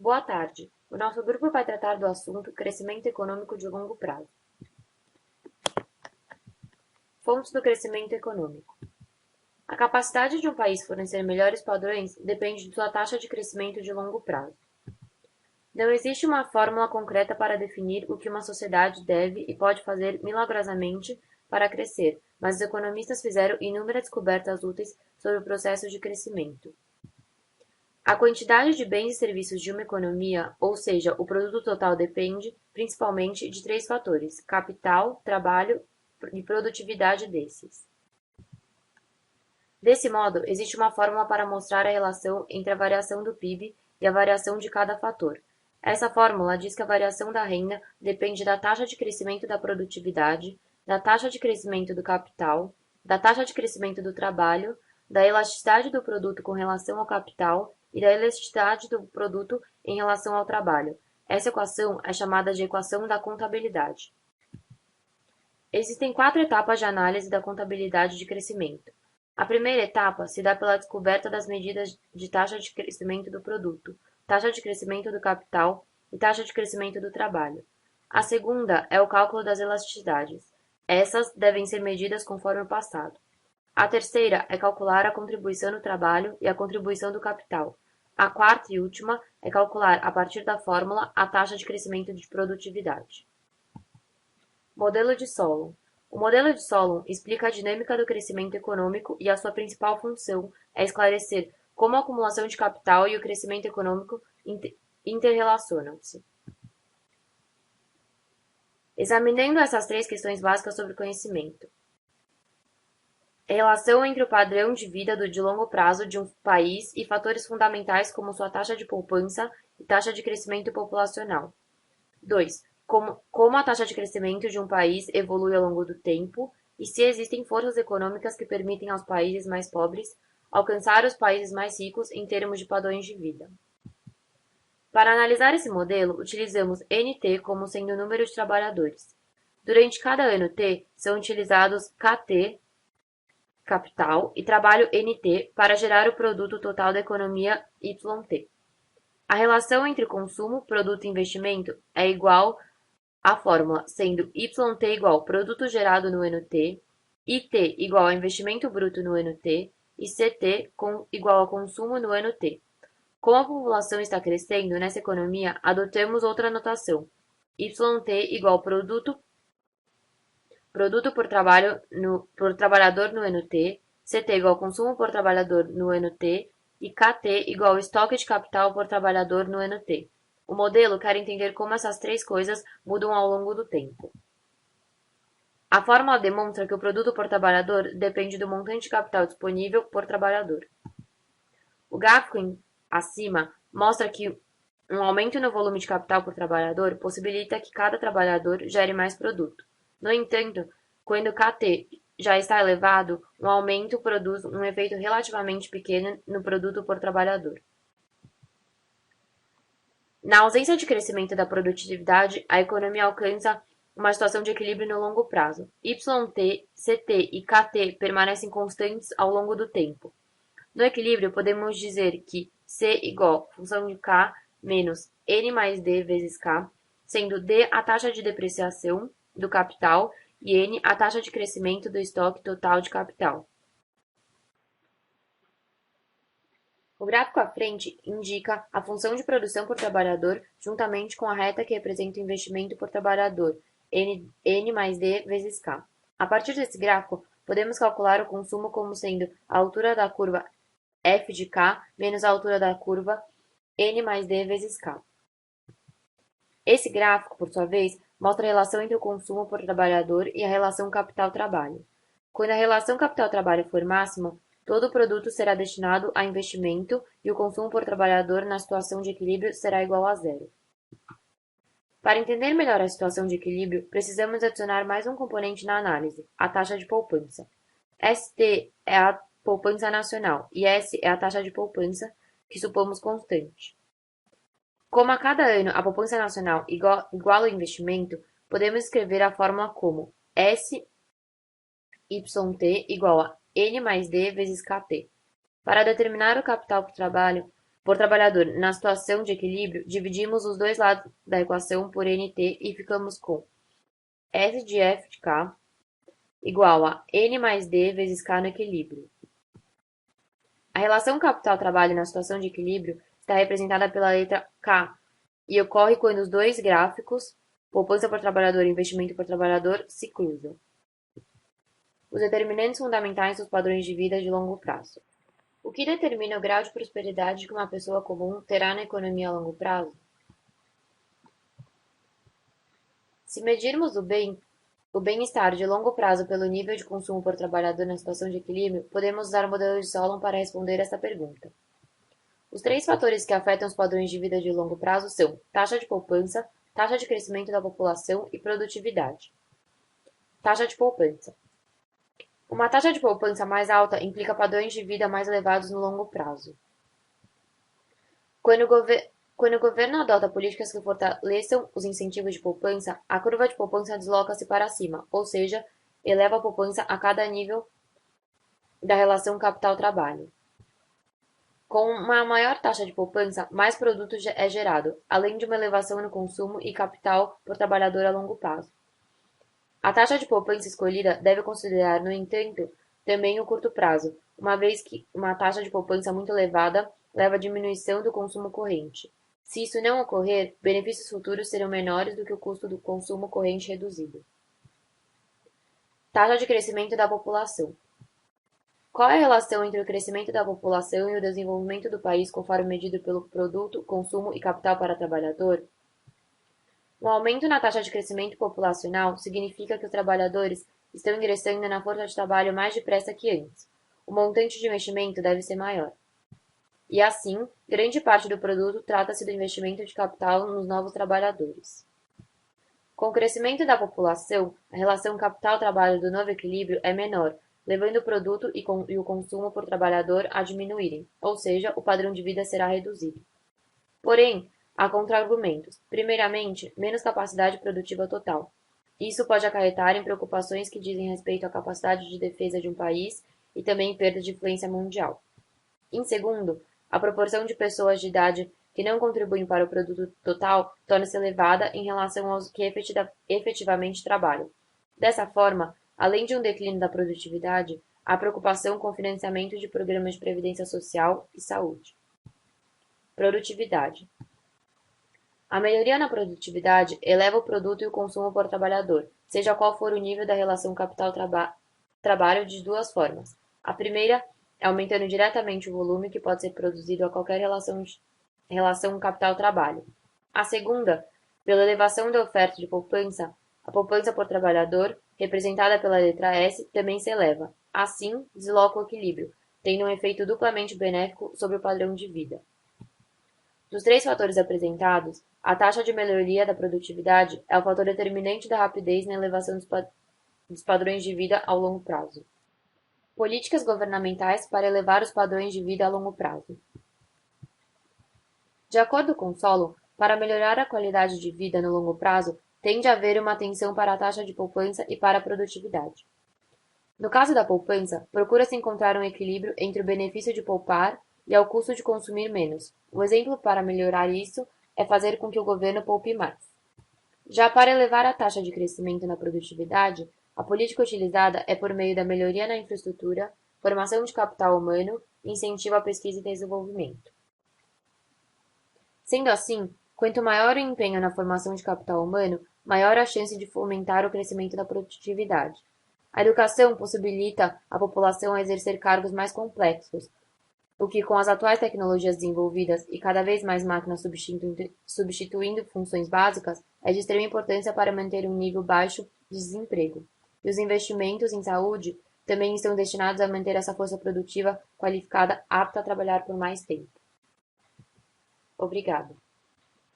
Boa tarde. O nosso grupo vai tratar do assunto crescimento econômico de longo prazo. Fontes do crescimento econômico. A capacidade de um país fornecer melhores padrões depende de sua taxa de crescimento de longo prazo. Não existe uma fórmula concreta para definir o que uma sociedade deve e pode fazer milagrosamente para crescer, mas os economistas fizeram inúmeras descobertas úteis sobre o processo de crescimento. A quantidade de bens e serviços de uma economia, ou seja, o produto total, depende, principalmente, de três fatores: capital, trabalho e produtividade desses. Desse modo, existe uma fórmula para mostrar a relação entre a variação do PIB e a variação de cada fator. Essa fórmula diz que a variação da renda depende da taxa de crescimento da produtividade, da taxa de crescimento do capital, da taxa de crescimento do trabalho, da elasticidade do produto com relação ao capital e da elasticidade do produto em relação ao trabalho. Essa equação é chamada de equação da contabilidade. Existem 4 etapas de análise da contabilidade de crescimento. A primeira etapa se dá pela descoberta das medidas de taxa de crescimento do produto, taxa de crescimento do capital e taxa de crescimento do trabalho. A segunda é o cálculo das elasticidades. Essas devem ser medidas conforme o passado. A terceira é calcular a contribuição do trabalho e a contribuição do capital. A quarta e última é calcular, a partir da fórmula, a taxa de crescimento de produtividade. Modelo de Solon. O modelo de Solon explica a dinâmica do crescimento econômico e a sua principal função é esclarecer como a acumulação de capital e o crescimento econômico interrelacionam-se. Examinando essas 3 questões básicas sobre conhecimento. A relação entre o padrão de vida de longo prazo de um país e fatores fundamentais como sua taxa de poupança e taxa de crescimento populacional. 2. Como a taxa de crescimento de um país evolui ao longo do tempo e se existem forças econômicas que permitem aos países mais pobres alcançar os países mais ricos em termos de padrões de vida. Para analisar esse modelo, utilizamos NT como sendo o número de trabalhadores. Durante cada ano T, são utilizados KT, capital, e trabalho NT para gerar o produto total da economia YT. A relação entre consumo, produto e investimento é igual à fórmula, sendo YT igual produto gerado no ano T, IT igual a investimento bruto no ano T e CT igual a consumo no ano T. Como a população está crescendo nessa economia, adotamos outra notação. YT igual produto por trabalhador no ano T, CT igual consumo por trabalhador no ano T e KT igual estoque de capital por trabalhador no ano T. O modelo quer entender como essas 3 coisas mudam ao longo do tempo. A fórmula demonstra que o produto por trabalhador depende do montante de capital disponível por trabalhador. O gráfico acima mostra que um aumento no volume de capital por trabalhador possibilita que cada trabalhador gere mais produto. No entanto, quando o KT já está elevado, um aumento produz um efeito relativamente pequeno no produto por trabalhador. Na ausência de crescimento da produtividade, a economia alcança uma situação de equilíbrio no longo prazo. YT, CT e KT permanecem constantes ao longo do tempo. No equilíbrio, podemos dizer que C igual a função de K menos N mais D vezes K, sendo D a taxa de depreciação do capital e N a taxa de crescimento do estoque total de capital. O gráfico à frente indica a função de produção por trabalhador juntamente com a reta que representa o investimento por trabalhador, N mais D vezes K. A partir desse gráfico, podemos calcular o consumo como sendo a altura da curva f de K menos a altura da curva N mais D vezes K. Esse gráfico, por sua vez, mostra a relação entre o consumo por trabalhador e a relação capital-trabalho. Quando a relação capital-trabalho for máxima, todo o produto será destinado a investimento e o consumo por trabalhador na situação de equilíbrio será igual a zero. Para entender melhor a situação de equilíbrio, precisamos adicionar mais um componente na análise, a taxa de poupança. ST é a poupança nacional e S é a taxa de poupança, que supomos constante. Como a cada ano a poupança nacional iguala o investimento, podemos escrever a fórmula como SYT igual a N mais D vezes KT. Para determinar o capital por trabalho, por trabalhador na situação de equilíbrio, dividimos os dois lados da equação por NT e ficamos com S de F de K igual a N mais D vezes K no equilíbrio. A relação capital-trabalho na situação de equilíbrio está representada pela letra K e ocorre quando os dois gráficos, poupança por trabalhador e investimento por trabalhador, se cruzam. Os determinantes fundamentais dos padrões de vida de longo prazo. O que determina o grau de prosperidade que uma pessoa comum terá na economia a longo prazo? Se medirmos o bem-estar de longo prazo pelo nível de consumo por trabalhador na situação de equilíbrio, podemos usar o modelo de Solon para responder esta pergunta. Os três fatores que afetam os padrões de vida de longo prazo são taxa de poupança, taxa de crescimento da população e produtividade. Taxa de poupança. Uma taxa de poupança mais alta implica padrões de vida mais elevados no longo prazo. Quando o governo adota políticas que fortaleçam os incentivos de poupança, a curva de poupança desloca-se para cima, ou seja, eleva a poupança a cada nível da relação capital-trabalho. Com uma maior taxa de poupança, mais produto é gerado, além de uma elevação no consumo e capital por trabalhador a longo prazo. A taxa de poupança escolhida deve considerar, no entanto, também o curto prazo, uma vez que uma taxa de poupança muito elevada leva à diminuição do consumo corrente. Se isso não ocorrer, benefícios futuros serão menores do que o custo do consumo corrente reduzido. Taxa de crescimento da população. Qual é a relação entre o crescimento da população e o desenvolvimento do país conforme medido pelo produto, consumo e capital para trabalhador? Um aumento na taxa de crescimento populacional significa que os trabalhadores estão ingressando na força de trabalho mais depressa que antes. O montante de investimento deve ser maior. E assim, grande parte do produto trata-se do investimento de capital nos novos trabalhadores. Com o crescimento da população, a relação capital-trabalho do novo equilíbrio é menor, levando o produto e o consumo por trabalhador a diminuírem, ou seja, o padrão de vida será reduzido. Porém, há contra-argumentos. Primeiramente, menos capacidade produtiva total. Isso pode acarretar em preocupações que dizem respeito à capacidade de defesa de um país e também perda de influência mundial. Em segundo, a proporção de pessoas de idade que não contribuem para o produto total torna-se elevada em relação aos que efetivamente trabalham. Dessa forma, além de um declínio da produtividade, há preocupação com o financiamento de programas de previdência social e saúde. Produtividade. A melhoria na produtividade eleva o produto e o consumo por trabalhador, seja qual for o nível da relação capital-trabalho de duas formas. A primeira é aumentando diretamente o volume que pode ser produzido a qualquer relação capital-trabalho. A segunda, pela elevação da oferta de poupança, a poupança por trabalhador, representada pela letra S, também se eleva. Assim, desloca o equilíbrio, tendo um efeito duplamente benéfico sobre o padrão de vida. Dos três fatores apresentados, a taxa de melhoria da produtividade é o fator determinante da rapidez na elevação dos padrões de vida ao longo prazo. Políticas governamentais para elevar os padrões de vida a longo prazo. De acordo com Solon, para melhorar a qualidade de vida no longo prazo, tende a haver uma atenção para a taxa de poupança e para a produtividade. No caso da poupança, procura-se encontrar um equilíbrio entre o benefício de poupar e ao custo de consumir menos. Um exemplo para melhorar isso é fazer com que o governo poupe mais. Já para elevar a taxa de crescimento na produtividade, a política utilizada é por meio da melhoria na infraestrutura, formação de capital humano e incentivo à pesquisa e desenvolvimento. Sendo assim, quanto maior o empenho na formação de capital humano, maior a chance de fomentar o crescimento da produtividade. A educação possibilita à população a exercer cargos mais complexos, o que, com as atuais tecnologias desenvolvidas e cada vez mais máquinas substituindo funções básicas, é de extrema importância para manter um nível baixo de desemprego. E os investimentos em saúde também estão destinados a manter essa força produtiva qualificada apta a trabalhar por mais tempo. Obrigada.